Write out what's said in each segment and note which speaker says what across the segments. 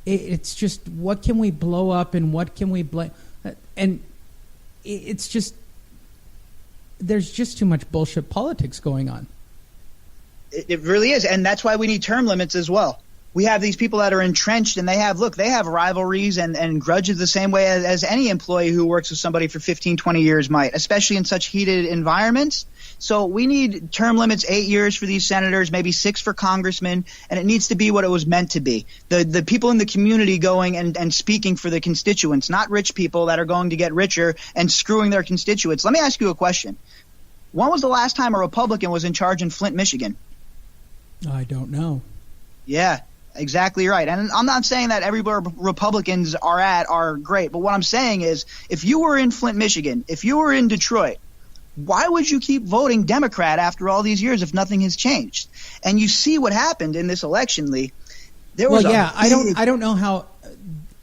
Speaker 1: It's just, what can we blow up and what can we blame? And it's just, there's just too much bullshit politics going on.
Speaker 2: It really is, and that's why we need term limits as well. We have these people that are entrenched, and they have rivalries and grudges the same way as any employee who works with somebody for 15, 20 years might, especially in such heated environments. So we need term limits, 8 years for these senators, maybe 6 for congressmen, and it needs to be what it was meant to be. The people in the community going and speaking for the constituents, not rich people that are going to get richer and screwing their constituents. Let me ask you a question. When was the last time a Republican was in charge in Flint, Michigan?
Speaker 1: I don't know.
Speaker 2: Yeah. Exactly right. And I'm not saying that everywhere Republicans are great, but what I'm saying is, if you were in Flint, Michigan, if you were in Detroit, why would you keep voting Democrat after all these years if nothing has changed? And you see what happened in this election, Lee.
Speaker 1: I don't know how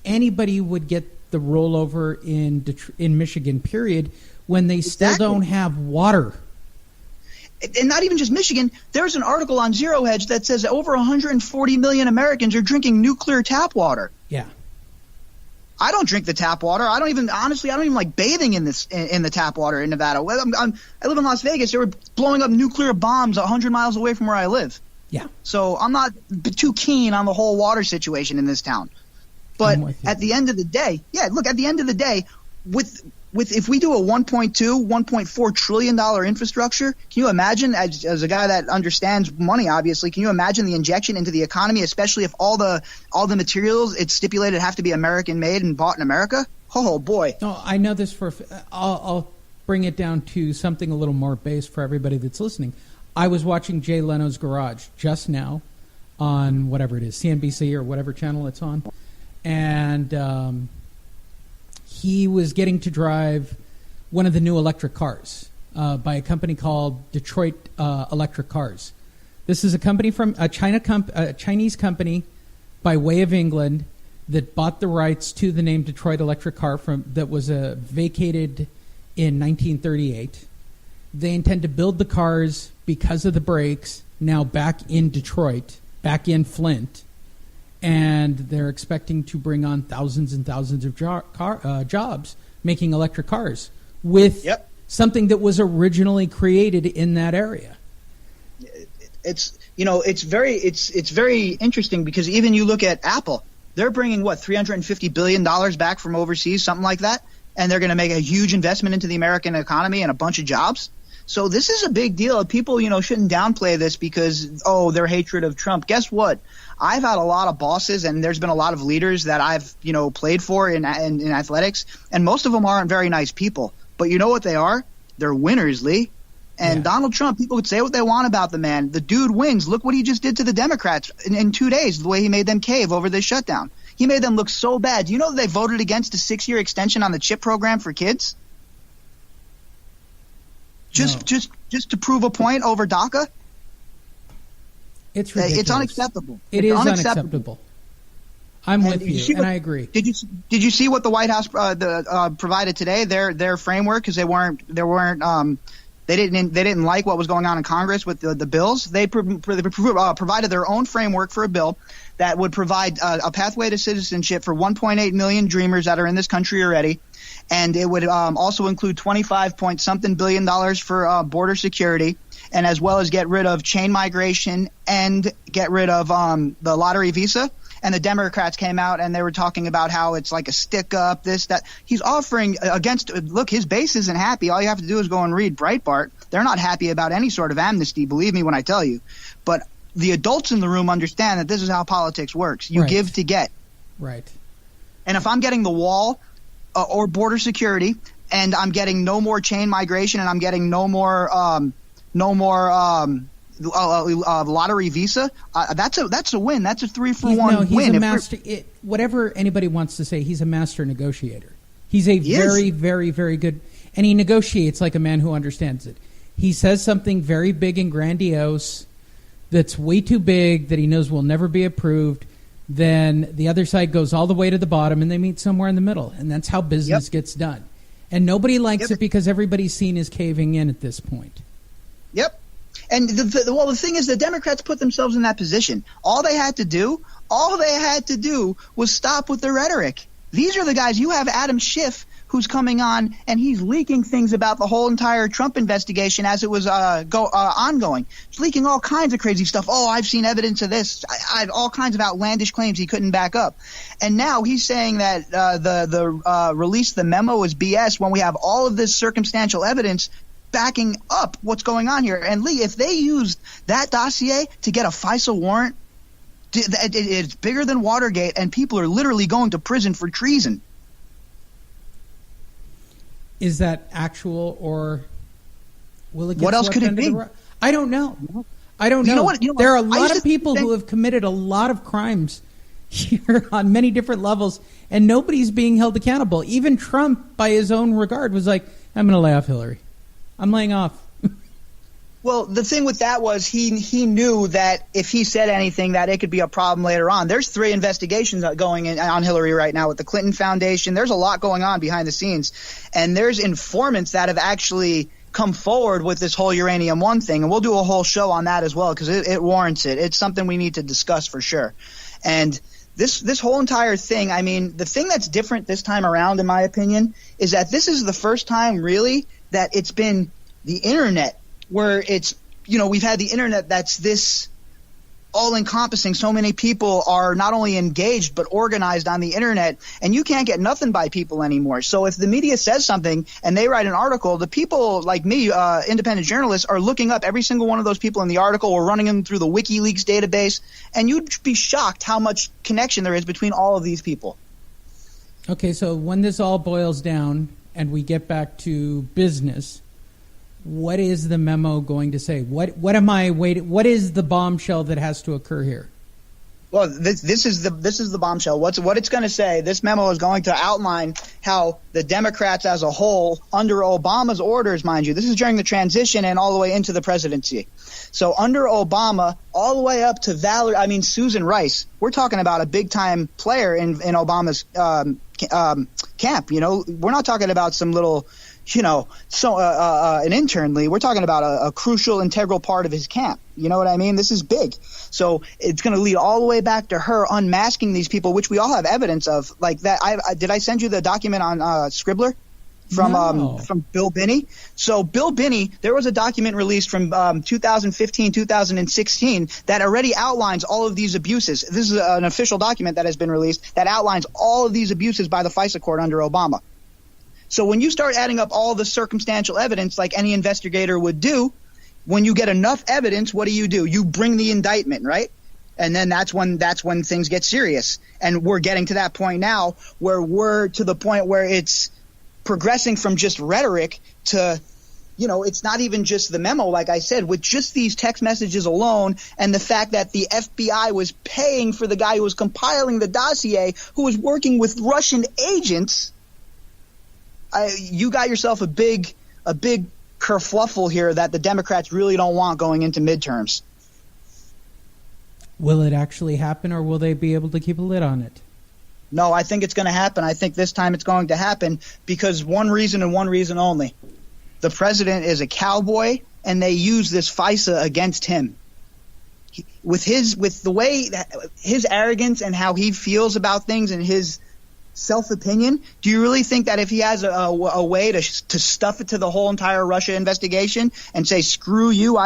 Speaker 1: anybody would get the rollover in Michigan, period, when they still don't have water.
Speaker 2: And not even just Michigan. There's an article on Zero Hedge that says that over 140 million Americans are drinking nuclear tap water.
Speaker 1: Yeah.
Speaker 2: I don't drink the tap water. I don't even like bathing in the tap water in Nevada. I live in Las Vegas. They were blowing up nuclear bombs 100 miles away from where I live.
Speaker 1: Yeah.
Speaker 2: So I'm not too keen on the whole water situation in this town. But at the end of the day, if we do a $1.4 trillion infrastructure, can you imagine, as a guy that understands money, obviously, can you imagine the injection into the economy, especially if all the materials it's stipulated have to be American made and bought in America? Oh boy!
Speaker 1: No, I know this I'll bring it down to something a little more base for everybody that's listening. I was watching Jay Leno's Garage just now on whatever it is, CNBC or whatever channel it's on, and he was getting to drive one of the new electric cars by a company called Detroit Electric Cars. This is a company from a Chinese company by way of England that bought the rights to the name Detroit Electric Car that was vacated in 1938. They intend to build the cars because of the brakes now back in Detroit, back in Flint. And they're expecting to bring on thousands and thousands of jobs making electric cars with something that was originally created in that area.
Speaker 2: It's very interesting because even you look at Apple, they're bringing $350 billion back from overseas, something like that, and they're going to make a huge investment into the American economy and a bunch of jobs. So this is a big deal. People, shouldn't downplay this because, their hatred of Trump. Guess what? I've had a lot of bosses, and there's been a lot of leaders that I've, played for in athletics, and most of them aren't very nice people. But you know what they are? They're winners, Lee. And Donald Trump, people could say what they want about the man. The dude wins. Look what he just did to the Democrats in 2 days, the way he made them cave over this shutdown. He made them look so bad. Do you know that they voted against a 6-year extension on the CHIP program for kids? Just to prove a point over DACA?
Speaker 1: It's ridiculous.
Speaker 2: It's unacceptable.
Speaker 1: It's unacceptable. I'm with you, and I agree.
Speaker 2: Did you see what the White House provided today? Their framework, because they didn't like what was going on in Congress with the bills. They provided their own framework for a bill that would provide a pathway to citizenship for 1.8 million dreamers that are in this country already. And it would also include $25-point-something billion for border security, and as well as get rid of chain migration and get rid of the lottery visa. And the Democrats came out and they were talking about how it's like a stick up, this, that. He's offering look, his base isn't happy. All you have to do is go and read Breitbart. They're not happy about any sort of amnesty, believe me when I tell you. But the adults in the room understand that this is how politics works. You give to get.
Speaker 1: Right.
Speaker 2: And if I'm getting the wall or border security, and I'm getting no more chain migration, and I'm getting no more lottery visa, that's a win. That's a 3-for-1 win.
Speaker 1: A master. Whatever anybody wants to say, he's a master negotiator. He's very, very, very good, and he negotiates like a man who understands it. He says something very big and grandiose that's way too big that he knows will never be approved. Then the other side goes all the way to the bottom, and they meet somewhere in the middle, and that's how business gets done. And nobody likes it because everybody's seen as caving in at this point.
Speaker 2: Yep. And the thing is, the Democrats put themselves in that position. All they had to do was stop with the rhetoric. These are the guys. You have Adam Schiff, who's coming on, and he's leaking things about the whole entire Trump investigation as it was ongoing. He's leaking all kinds of crazy stuff. Oh, I've seen evidence of this. I have all kinds of outlandish claims he couldn't back up. And now he's saying that the release of the memo is BS when we have all of this circumstantial evidence backing up what's going on here. And Lee, if they used that dossier to get a FISA warrant, it's bigger than Watergate, and people are literally going to prison for treason.
Speaker 1: Is that actual, or will it get
Speaker 2: what else could it be?
Speaker 1: I don't know. I don't know. There are a lot of people who have committed a lot of crimes here on many different levels, and nobody's being held accountable. Even Trump, by his own regard, was like, I'm going to lay off Hillary. I'm laying off.
Speaker 2: Well, the thing with that was he knew that if he said anything that it could be a problem later on. There's 3 investigations going on Hillary right now with the Clinton Foundation. There's a lot going on behind the scenes. And there's informants that have actually come forward with this whole Uranium One thing. And we'll do a whole show on that as well because it warrants it. It's something we need to discuss for sure. And this whole entire thing, I mean, the thing that's different this time around, in my opinion, is that this is the first time really that it's been the internet where it's, we've had the internet that's this all-encompassing. So many people are not only engaged but organized on the internet, and you can't get nothing by people anymore. So if the media says something and they write an article, the people like me, independent journalists, are looking up every single one of those people in the article. We're running them through the WikiLeaks database, and you'd be shocked how much connection there is between all of these people.
Speaker 1: Okay, so when this all boils down and we get back to business, what is the memo going to say? What am I waiting? What is the bombshell that has to occur here?
Speaker 2: Well, this is the bombshell. What it's going to say? This memo is going to outline how the Democrats as a whole, under Obama's orders, mind you, this is during the transition and all the way into the presidency. So under Obama, all the way up to Susan Rice, we're talking about a big time player in Obama's camp. We're not talking about some little. An intern, Lee. We're talking about a crucial, integral part of his camp. You know what I mean? This is big. So it's going to lead all the way back to her unmasking these people, which we all have evidence of. Like that. Did I send you the document on Scribbler from Bill Binney? So Bill Binney, there was a document released from 2015, 2016 that already outlines all of these abuses. This is an official document that has been released that outlines all of these abuses by the FISA court under Obama. So when you start adding up all the circumstantial evidence like any investigator would do, when you get enough evidence, what do? You bring the indictment, right? And then that's when things get serious. And we're getting to that point now where we're to the point where it's progressing from just rhetoric to, it's not even just the memo, like I said, with just these text messages alone and the fact that the FBI was paying for the guy who was compiling the dossier, who was working with Russian agents. You got yourself a big kerfluffle here that the Democrats really don't want going into midterms.
Speaker 1: Will it actually happen, or will they be able to keep a lid on it?
Speaker 2: No, I think it's going to happen. I think this time it's going to happen because one reason and one reason only. The president is a cowboy, and they use this FISA against him. With the way his arrogance and how he feels about things and his self-opinion, do you really think that if he has a way to stuff it to the whole entire Russia investigation and say, screw you,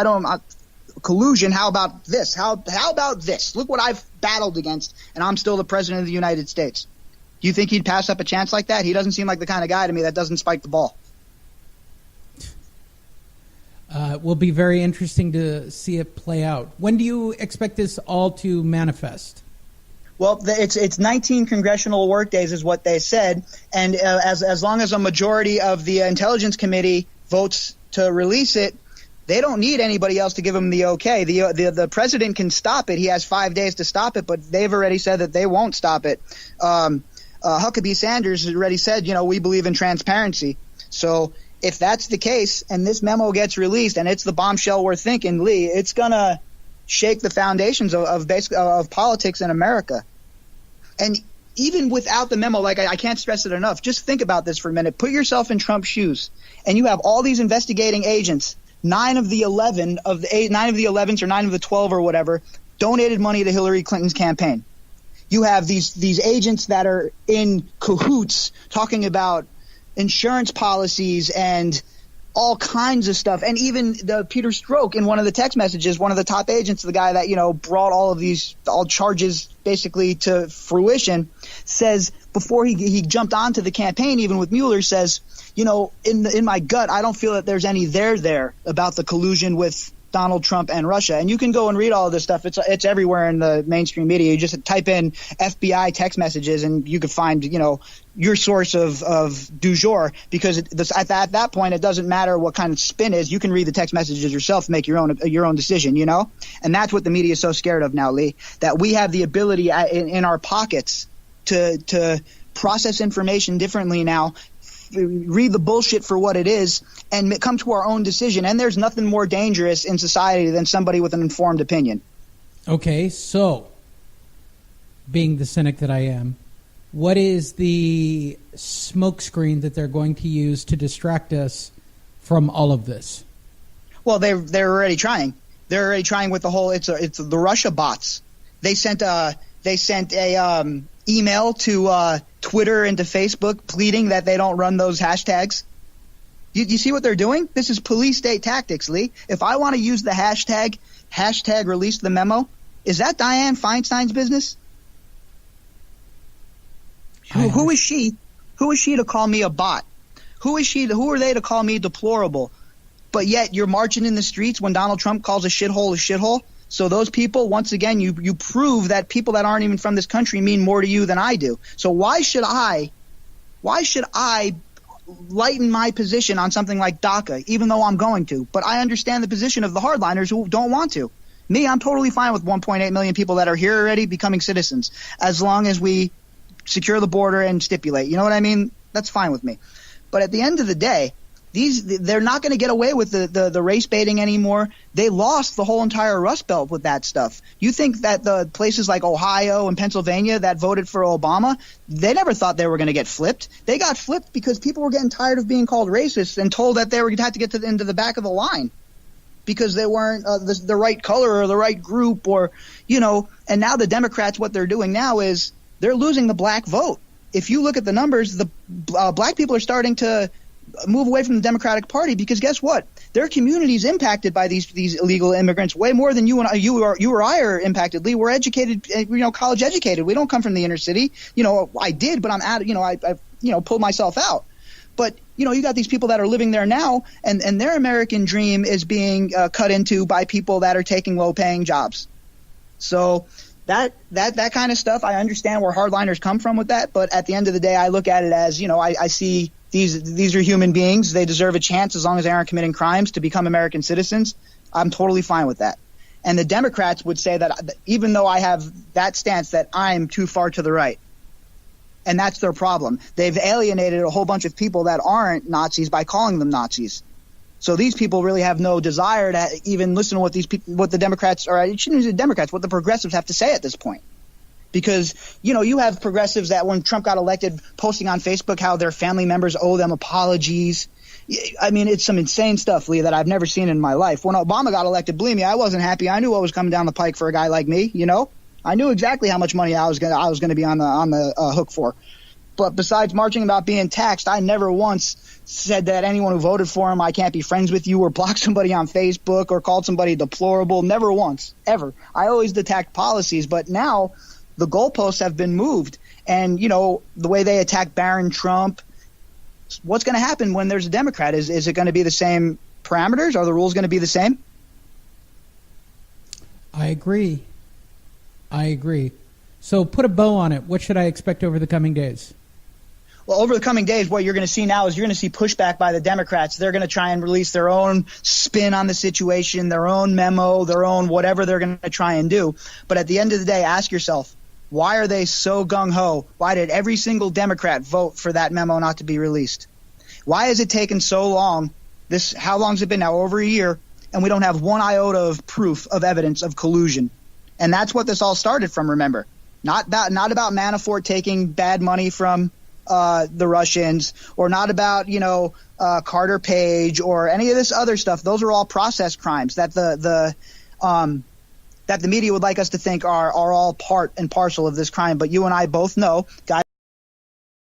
Speaker 2: collusion, how about this? How about this? Look what I've battled against, and I'm still the president of the United States. Do you think he'd pass up a chance like that? He doesn't seem like the kind of guy to me that doesn't spike the ball.
Speaker 1: It will be very interesting to see it play out. When do you expect this all to manifest?
Speaker 2: Well, it's 19 congressional workdays is what they said, and as long as a majority of the Intelligence Committee votes to release it, they don't need anybody else to give them the okay. The president can stop it. He has 5 days to stop it, but they've already said that they won't stop it. Huckabee Sanders has already said, we believe in transparency. So if that's the case and this memo gets released and it's the bombshell we're thinking, Lee, it's going to shake the foundations of politics in America. And even without the memo, like I can't stress it enough, just think about this for a minute. Put yourself in Trump's shoes, and you have all these investigating agents 9 of the 11 of the 8, 9 of the 11s or 9 of the 12 or whatever donated money to Hillary Clinton's campaign. You have these agents that are in cahoots talking about insurance policies and all kinds of stuff. And even Peter Strzok, in one of the text messages, one of the top agents, the guy that, brought all charges basically to fruition, says before he jumped onto the campaign, even with Mueller, says, in my gut, I don't feel that there's any there about the collusion with Donald Trump and Russia. And you can go and read all of this stuff. It's everywhere in the mainstream media. You just type in FBI text messages and you can find, your source of du jour, because at that point, it doesn't matter what kind of spin is. You can read the text messages yourself, make your own decision, And that's what the media is so scared of now, Lee, that we have the ability in our pockets to process information differently now, read the bullshit for what it is, and come to our own decision. And there's nothing more dangerous in society than somebody with an informed opinion.
Speaker 1: Okay, so being the cynic that I am, what is the smokescreen that they're going to use to distract us from all of this? Well,
Speaker 2: they're already trying. They're already trying with the whole. It's the Russia bots. They sent a email to Twitter and to Facebook pleading that they don't run those hashtags. You see what they're doing? This is police state tactics, Lee. If I want to use the hashtag release the memo, is that Dianne Feinstein's business? Who is she? Who is she to call me a bot? Who are they to call me deplorable? But yet you're marching in the streets when Donald Trump calls a shithole. So those people, once again, you prove that people that aren't even from this country mean more to you than I do. So why should I lighten my position on something like DACA, even though I'm going to? But I understand the position of the hardliners who don't want to. Me, I'm totally fine with 1.8 million people that are here already becoming citizens, as long as we secure the border and stipulate. You know what I mean? That's fine with me. But at the end of the day, they're not going to get away with the race baiting anymore. They lost the whole entire Rust Belt with that stuff. You think that the places like Ohio and Pennsylvania that voted for Obama, they never thought they were going to get flipped. They got flipped because people were getting tired of being called racist and told that they were going to have to get into the back of the line because they weren't the right color or the right group, or And now the Democrats, what they're doing now is they're losing the black vote. If you look at the numbers, the black people are starting to move away from the Democratic Party because guess what? Their community is impacted by these illegal immigrants way more than you or I are impacted. Lee, we're educated, college educated. We don't come from the inner city. I did, but I'm out. I pulled myself out. But you got these people that are living there now, and their American dream is being cut into by people that are taking low-paying jobs. So that kind of stuff, I understand where hardliners come from with that, but at the end of the day, I look at it as, I see these are human beings. They deserve a chance as long as they aren't committing crimes to become American citizens. I'm totally fine with that. And the Democrats would say that even though I have that stance, that I'm too far to the right. And that's their problem. They've alienated a whole bunch of people that aren't Nazis by calling them Nazis. So these people really have no desire to even listen to what the Democrats, or it shouldn't be the Democrats, what the progressives have to say at this point. Because, you have progressives that when Trump got elected posting on Facebook how their family members owe them apologies. I mean, it's some insane stuff, Lee, that I've never seen in my life. When Obama got elected, believe me, I wasn't happy. I knew what was coming down the pike for a guy like me, I knew exactly how much money I was going to be on the hook for. But besides marching about being taxed, I never once said that anyone who voted for him, I can't be friends with you, or blocked somebody on Facebook or called somebody deplorable. Never once, ever. I always attacked policies, but now the goalposts have been moved. And, the way they attack Barron Trump, what's going to happen when there's a Democrat? Is it going to be the same parameters? Are the rules going to be the same?
Speaker 1: I agree. So put a bow on it. What should I expect over the coming days?
Speaker 2: Well, over the coming days, what you're going to see now is you're going to see pushback by the Democrats. They're going to try and release their own spin on the situation, their own memo, their own whatever they're going to try and do. But at the end of the day, ask yourself, why are they so gung-ho? Why did every single Democrat vote for that memo not to be released? Why has it taken so long? How long has it been now? Over a year, and we don't have one iota of proof of evidence of collusion. And that's what this all started from, remember. Not about Manafort taking bad money from the Russians, or not about, Carter Page or any of this other stuff, those are all process crimes that the media would like us to think are all part and parcel of this crime. But you and I both know, guys.